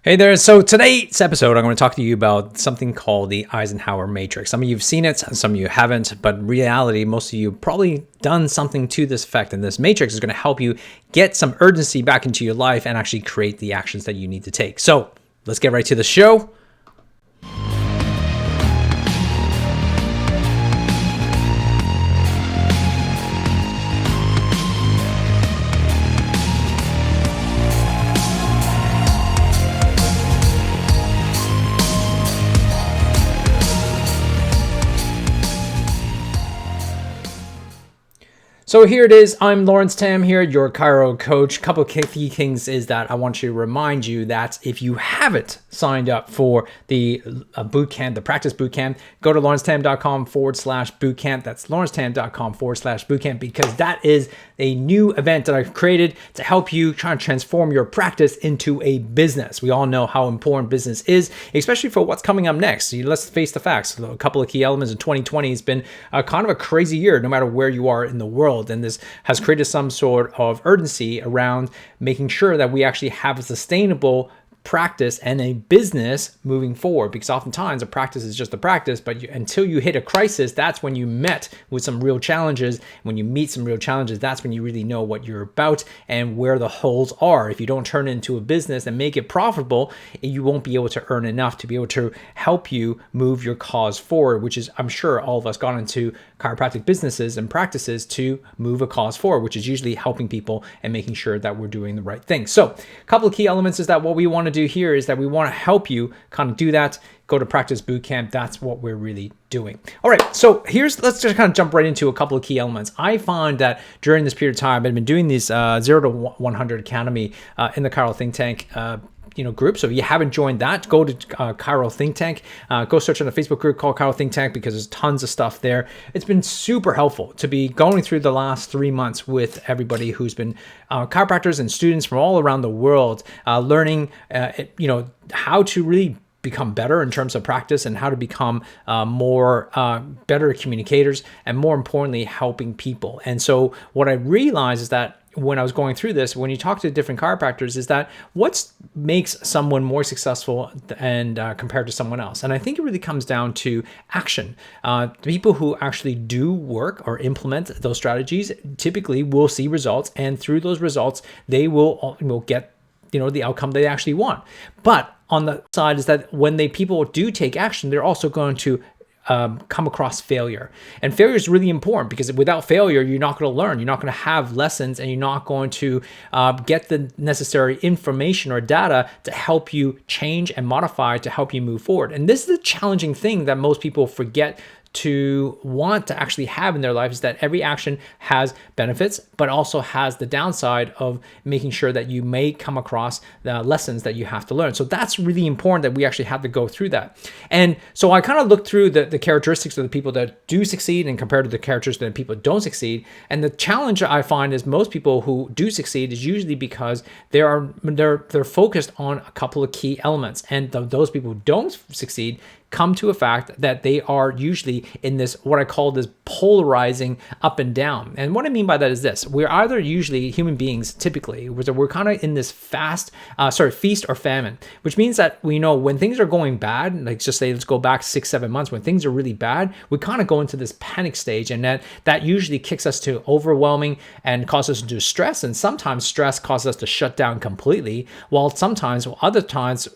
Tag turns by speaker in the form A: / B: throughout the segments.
A: Hey there. So today's episode, I'm going to talk to you about something called the Eisenhower Matrix. Some of you have seen it, some of you haven't, but in reality, most of you have probably done something to this effect. And this matrix is going to help you get some urgency back into your life and actually create the actions that you need to take. So let's get right to the show. So here it is. I'm Lawrence Tam here, your Chiro coach. A couple of key things is that I want to remind you that if you haven't signed up for the bootcamp, the practice bootcamp, go to lawrencetam.com/bootcamp. That's lawrencetam.com/bootcamp, because that is a new event that I've created to help you try to transform your practice into a business. We all know how important business is, especially for what's coming up next. Let's face the facts. A couple of key elements in 2020 has been kind of a crazy year, no matter where you are in the world. And this has created some sort of urgency around making sure that we actually have a sustainable practice and a business moving forward, because oftentimes a practice is just a practice, but until you hit a crisis, that's when you met with some real challenges. When you meet some real challenges, that's when you really know what you're about and where the holes are. If you don't turn it into a business and make it profitable, you won't be able to earn enough to be able to help you move your cause forward, which is, I'm sure all of us got into chiropractic businesses and practices to move a cause forward, which is usually helping people and making sure that we're doing the right thing. So a couple of key elements is that what we want to do here is that we want to help you kind of do that. Go to Practice Bootcamp. That's what we're really doing. All right. So let's just kind of jump right into a couple of key elements. I find that during this period of time, I've been doing these 0 to 100 Academy in the Chiro Think Tank group. So if you haven't joined that, go to Chiro Think Tank. Go search on a Facebook group called Chiro Think Tank, because there's tons of stuff there. It's been super helpful to be going through the last 3 months with everybody who's been chiropractors and students from all around the world, learning, how to really become better in terms of practice and how to become better communicators, and more importantly, helping people. And so what I realized is that when I was going through this, when you talk to different chiropractors, is that what makes someone more successful and compared to someone else? And I think it really comes down to action. People who actually do work or implement those strategies typically will see results, and through those results, they will get the outcome they actually want. But on the side is that when people do take action, they're also going to come across failure. And failure is really important, because without failure, you're not going to learn. You're not going to have lessons, and you're not going to get the necessary information or data to help you change and modify to help you move forward. And this is a challenging thing that most people forget to want to actually have in their life, is that every action has benefits, but also has the downside of making sure that you may come across the lessons that you have to learn. So that's really important, that we actually have to go through that. And so I kind of looked through the characteristics of the people that do succeed and compared to the characteristics of the people that don't succeed. And the challenge I find is most people who do succeed is usually because they're focused on a couple of key elements. And those people who don't succeed come to a fact that they are usually in this, what I call this polarizing up and down. And what I mean by that is this: we're either usually human beings, typically, we're kind of in this feast or famine, which means that we know when things are going bad, like just say, let's go back 6-7 months, when things are really bad, we kind of go into this panic stage, and that usually kicks us to overwhelming and causes us to stress. And sometimes stress causes us to shut down completely, while other times,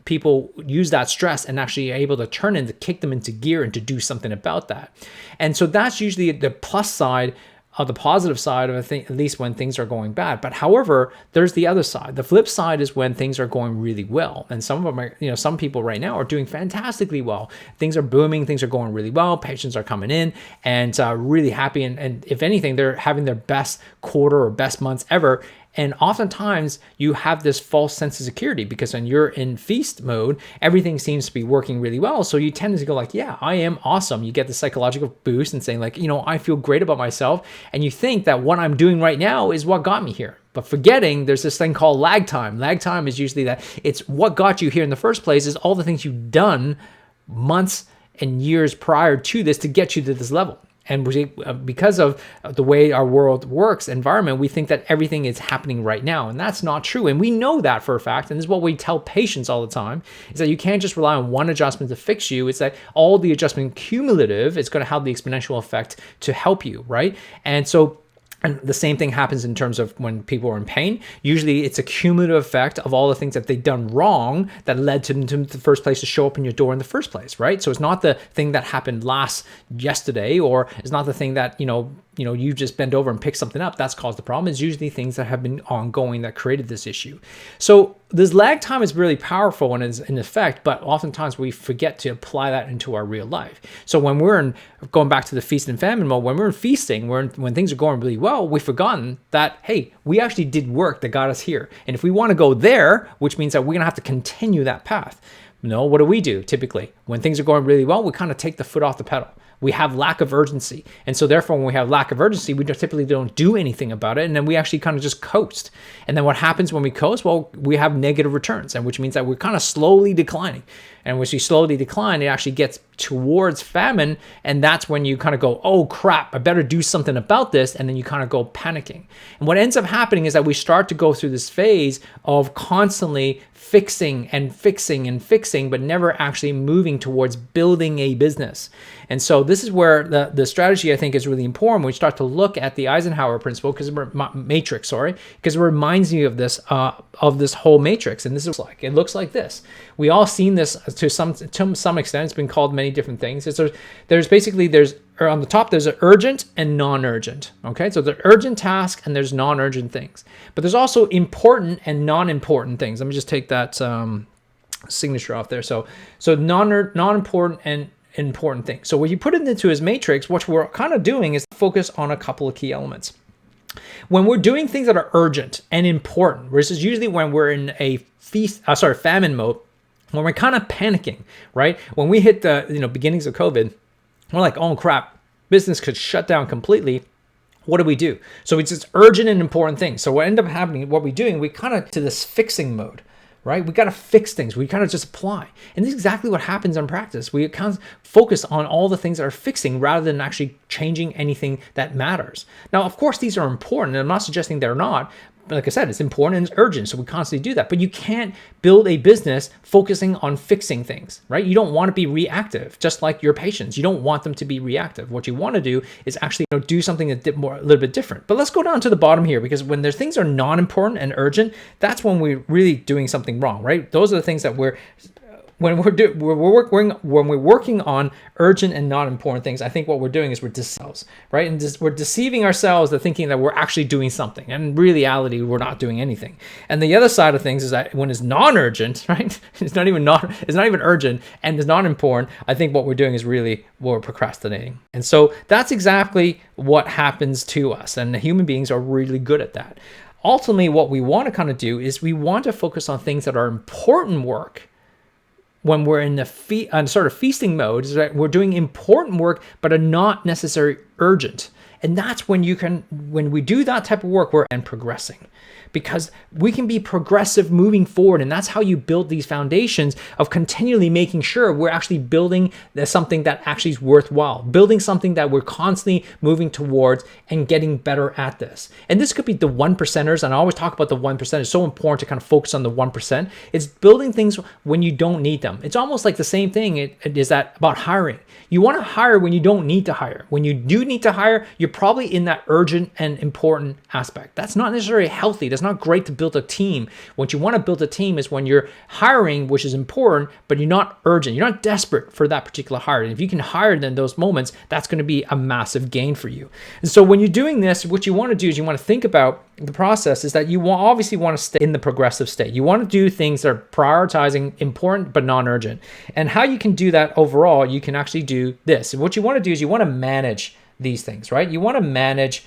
A: people use that stress and actually are able to kick them into gear and to do something about that. And so that's usually the plus side, the positive side of a thing, at least when things are going bad. But however, there's the other side. The flip side is when things are going really well. And some of them are, some people right now are doing fantastically well. Things are booming, things are going really well. Patients are coming in and really happy. And if anything, they're having their best quarter or best months ever. And oftentimes you have this false sense of security, because when you're in feast mode, everything seems to be working really well. So you tend to go like, yeah, I am awesome. You get the psychological boost and saying like, I feel great about myself. And you think that what I'm doing right now is what got me here. But forgetting there's this thing called lag time. Lag time is usually that it's what got you here in the first place is all the things you've done months and years prior to this to get you to this level. And because of the way our world works, environment, we think that everything is happening right now. And that's not true. And we know that for a fact. And this is what we tell patients all the time, is that you can't just rely on one adjustment to fix you. It's that all the adjustment cumulative is going to have the exponential effect to help you, right? And so and the same thing happens in terms of when people are in pain. Usually it's a cumulative effect of all the things that they've done wrong that led to the first place to show up in your door in the first place, right? So it's not the thing that happened yesterday, or it's not the thing that, you just bend over and pick something up that's caused the problem. It's usually things that have been ongoing that created this issue. So this lag time is really powerful when it's in effect, but oftentimes we forget to apply that into our real life. So when we're going back to the feast and famine mode, when we're in feasting, when things are going really well, we've forgotten that, hey, we actually did work that got us here. And if we want to go there, which means that we're going to have to continue that path. What do we do typically? When things are going really well, we kind of take the foot off the pedal. We have lack of urgency. And so therefore, when we have lack of urgency, we typically don't do anything about it. And then we actually kind of just coast. And then what happens when we coast? Well, we have negative returns, and which means that we're kind of slowly declining. And when you slowly decline, it actually gets towards famine. And that's when you kind of go, oh crap, I better do something about this. And then you kind of go panicking. And what ends up happening is that we start to go through this phase of constantly fixing and fixing and fixing, but never actually moving towards building a business. And so this is where the strategy, I think, is really important when we start to look at the Eisenhower principle, matrix, because it reminds you of this whole matrix. And this is like, it looks like this. We all seen this to some extent. It's been called many different things. On the top, there's an urgent and non-urgent. Okay, so there's urgent task and there's non-urgent things. But there's also important and non-important things. Let me just take that signature off there. So non-important and important things. So when you put it into his matrix, what we're kind of doing is focus on a couple of key elements. When we're doing things that are urgent and important, versus usually when we're in a famine mode, when we're kind of panicking, right? When we hit the beginnings of COVID, we're like, oh crap, business could shut down completely. What do? So it's just urgent and important things. So what ended up happening, what we're doing, we kind of to this fixing mode, right? We got to fix things. We kind of just apply. And this is exactly what happens in practice. We kind of focus on all the things that are fixing rather than actually changing anything that matters. Now, of course, these are important, and I'm not suggesting they're not. But like I said, it's important and it's urgent, so we constantly do that. But you can't build a business focusing on fixing things, right? You don't want to be reactive, just like your patients. You don't want them to be reactive. What you want to do is actually do something a little bit different. But let's go down to the bottom here, because when there's things are non-important and urgent, that's when we're really doing something wrong, right? Those are the things that when we're working on urgent and not important things, I think what we're doing is we're deceiving ourselves, right? And we're deceiving ourselves into thinking that we're actually doing something. And in reality, we're not doing anything. And the other side of things is that when it's non-urgent, right? It's not even urgent and it's not important. I think what we're doing is we're procrastinating. And so that's exactly what happens to us. And human beings are really good at that. Ultimately, what we want to kind of do is we want to focus on things that are important work. When we're in the sort of feasting mode, is that we're doing important work, but are not necessarily urgent. And that's when we do that type of work, we're progressing. Because we can be progressive moving forward. And that's how you build these foundations of continually making sure we're actually building something that actually is worthwhile, building something that we're constantly moving towards and getting better at this. And this could be the 1%ers. And I always talk about the 1%. It's so important to kind of focus on the 1%. It's building things when you don't need them. It's almost like the same thing about hiring. You want to hire when you don't need to hire. When you do need to hire, you're probably in that urgent and important aspect. That's not necessarily healthy. That's not great to build a team. What you want to build a team is when you're hiring, which is important, but you're not urgent. You're not desperate for that particular hire. And if you can hire in those moments, that's going to be a massive gain for you. And so when you're doing this, what you want to do is you want to think about the process is that you obviously want to stay in the progressive state. You want to do things that are prioritizing important but non-urgent. And how you can do that overall, you can actually do this. And what you want to do is you want to manage these things, right? You want to manage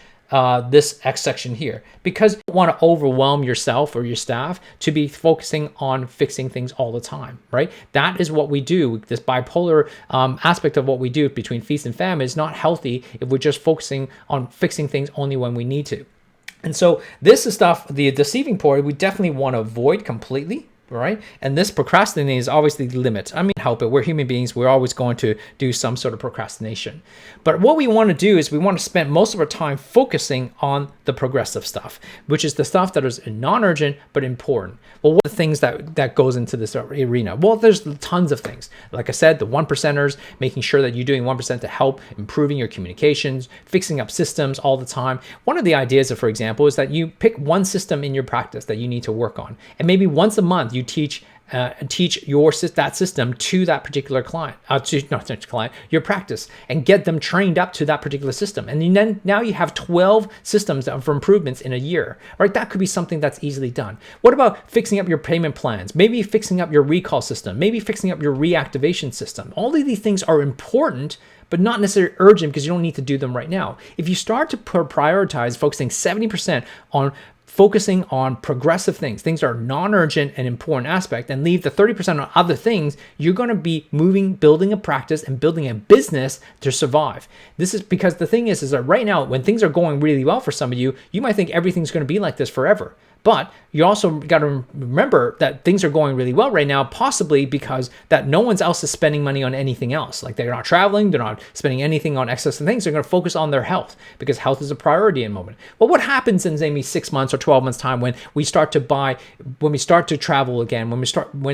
A: this X section here, because you don't want to overwhelm yourself or your staff to be focusing on fixing things all the time, right? That is what we do. This bipolar aspect of what we do between feast and famine is not healthy if we're just focusing on fixing things only when we need to. And so this is stuff, the deceiving part, we definitely want to avoid completely, right? And this procrastinating is obviously the limit. I mean, help it. We're human beings. We're always going to do some sort of procrastination. But what we want to do is we want to spend most of our time focusing on the progressive stuff, which is the stuff that is non-urgent but important. Well, what are the things that goes into this arena? Well, there's tons of things. Like I said, the 1%ers, making sure that you're doing 1% to help improving your communications, fixing up systems all the time. One of the ideas, for example, is that you pick one system in your practice that you need to work on. And maybe once a month, you teach that system to that particular client, your practice, and get them trained up to that particular system. And then now you have 12 systems for improvements in a year, right? That could be something that's easily done. What about fixing up your payment plans? Maybe fixing up your recall system, maybe fixing up your reactivation system. All of these things are important, but not necessarily urgent because you don't need to do them right now. If you start to prioritize focusing 70% on focusing on progressive things that are non-urgent and important aspect, and leave the 30% on other things, you're going to be building a practice and building a business to survive. This is because the thing is that right now, when things are going really well for some of you, you might think everything's going to be like this forever. But you also got to remember that things are going really well right now, possibly because that no one else is spending money on anything else. Like they're not traveling, they're not spending anything on excess things. They're going to focus on their health because health is a priority in the moment. Well, what happens in maybe 6 months or 12 months time when we start to travel again, when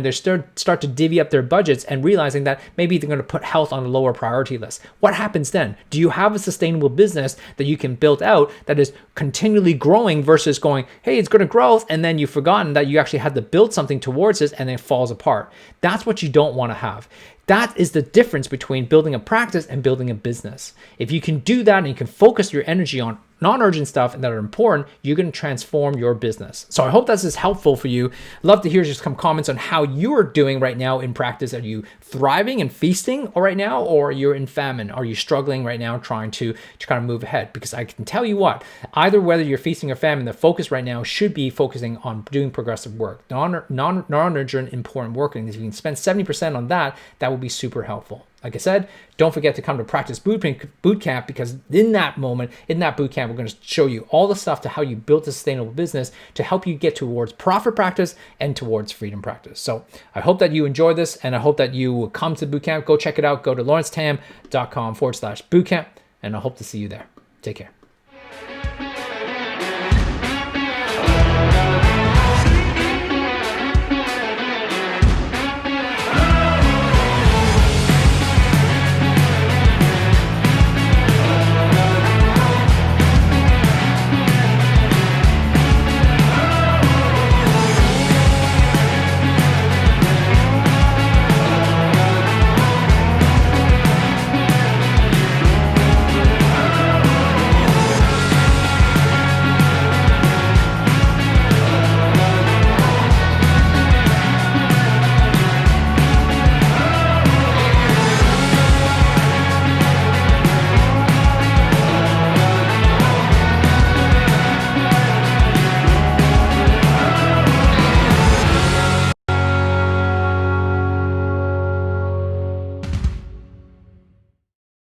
A: they start to divvy up their budgets and realizing that maybe they're going to put health on a lower priority list? What happens then? Do you have a sustainable business that you can build out that is continually growing versus going, hey, it's going to grow, and then you've forgotten that you actually had to build something towards it and then it falls apart? That's what you don't want to have. That is the difference between building a practice and building a business. If you can do that and you can focus your energy on non-urgent stuff and that are important, you're going to transform your business. So I hope this is helpful for you. Love to hear just some comments on how you are doing right now in practice. Are you thriving and feasting right now, or you're in famine? Are you struggling right now trying to kind of move ahead? Because I can tell you what, either whether you're feasting or famine, the focus right now should be focusing on doing progressive work, non-urgent, important work. And if you can spend 70% on that, that will be super helpful. Like I said, don't forget to come to Practice Bootcamp, because in that moment, in that bootcamp, we're going to show you all the stuff to how you build a sustainable business to help you get towards profit practice and towards freedom practice. So I hope that you enjoy this, and I hope that you will come to bootcamp. Go check it out. Go to lawrencetam.com/bootcamp, and I hope to see you there. Take care.